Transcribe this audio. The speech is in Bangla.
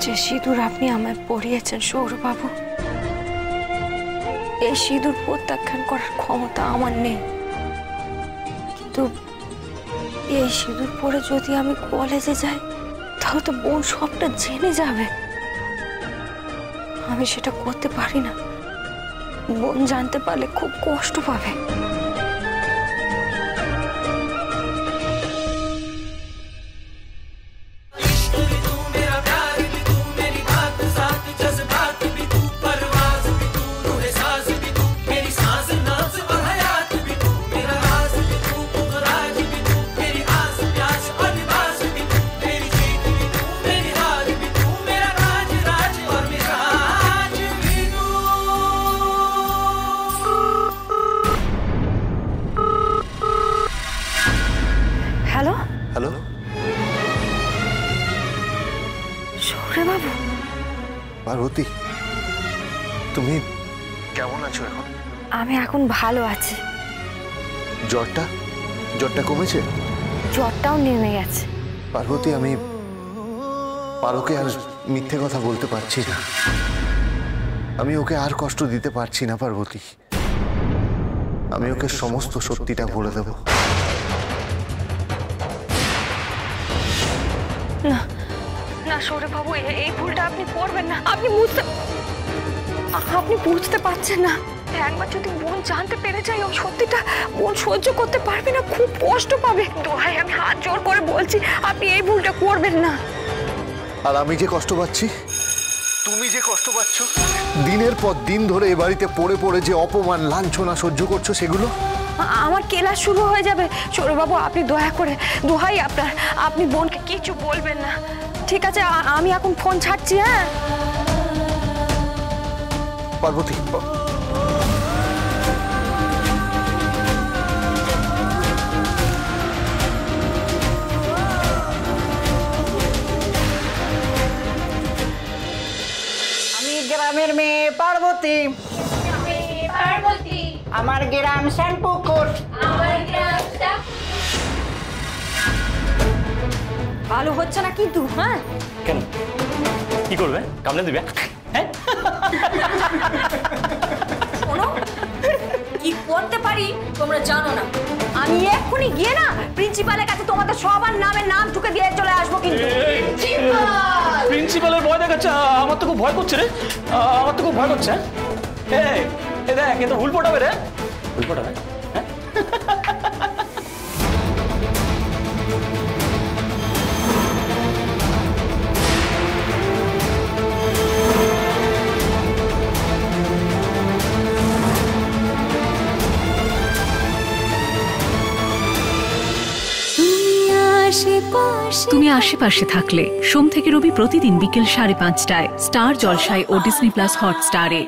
যে সিঁদুর আপনি আমায় পরিয়েছেন সৌরবাবু, এই সিঁদুর প্রত্যাখ্যান করার ক্ষমতা আমার নেই। কিন্তু এই সিঁদুর পরে যদি আমি কলেজে যাই তাহলে তো বোন সবটা জেনে যাবে। আমি সেটা করতে পারি না। বোন জানতে পারলে খুব কষ্ট পাবে। Hello hello সৌরবাবু। পার্বতী, তুমি কেমন আছো এখন? আমি এখন ভালো আছি। জ্বরটা কমেছে? জ্বরটাও নেমে গেছে। পার্বতী, আমি পারোকে আর মিথ্যে কথা বলতে পারছি না। আমি ওকে আর কষ্ট দিতে পারছি না পার্বতী। আমি ওকে সমস্ত সত্যিটা বলে দেব। না না সৌরবাবু, এই ভুলটা আপনি করবেন না। আপনি বুঝতে পারছেন না। একবার যদি বোন জানতে পেরে যায় ওই সত্যিটা, বোন সহ্য করতে পারবে না, খুব কষ্ট পাবে। দোহাই আমি হাত জোর করে বলছি, আপনি এই ভুলটা করবেন না। আর আমি যে কষ্ট পাচ্ছি, তুমি যে কষ্ট পাচ্ছ, দিনের পর দিন ধরে এ বাড়িতে পড়ে পড়ে যে অপমান লাঞ্ছনা সহ্য করছো, সেগুলো আমার কেলা শুরু হয়ে যাবে। সৌরবাবু, আপনি দয়া করে, দোহাই আপনার, আপনি বোনকে কিছু বলবেন না, ঠিক আছে? আমি এখন ফোন ছাড়ছি। হ্যাঁ পার্বতী, আমি গ্রামের মেয়ে পার্বতী। আমার গ্রাম শ্যামপুকুর। ভালো হচ্ছে না কিন্তু। হ্যাঁ কেন, কি করবে? কামড়ে দিবে? হ্যাঁ, শোনো, কি করতে পারি তোমরা জানো না। আমি এক্ষুনি গিয়ে না প্রিন্সিপালের কাছে তোমাদের সবার নামের নাম ঠুকে দিয়ে চলে আসবো। কিন্তু প্রিন্সিপালের ভয় দেখাচ্ছে? আমার তো খুব ভয় করছে রে, আমার তো খুব ভয় করছে। দেখ, এ তো ভুল পটাবে রে, ভুল পটাবে। হ্যাঁ, তুমি আশেপাশে থাকলে সোম থেকে রবি প্রতিদিন বিকেল 5:30টায় স্টার জলসায় ও ডিজনি প্লাস হটস্টারে।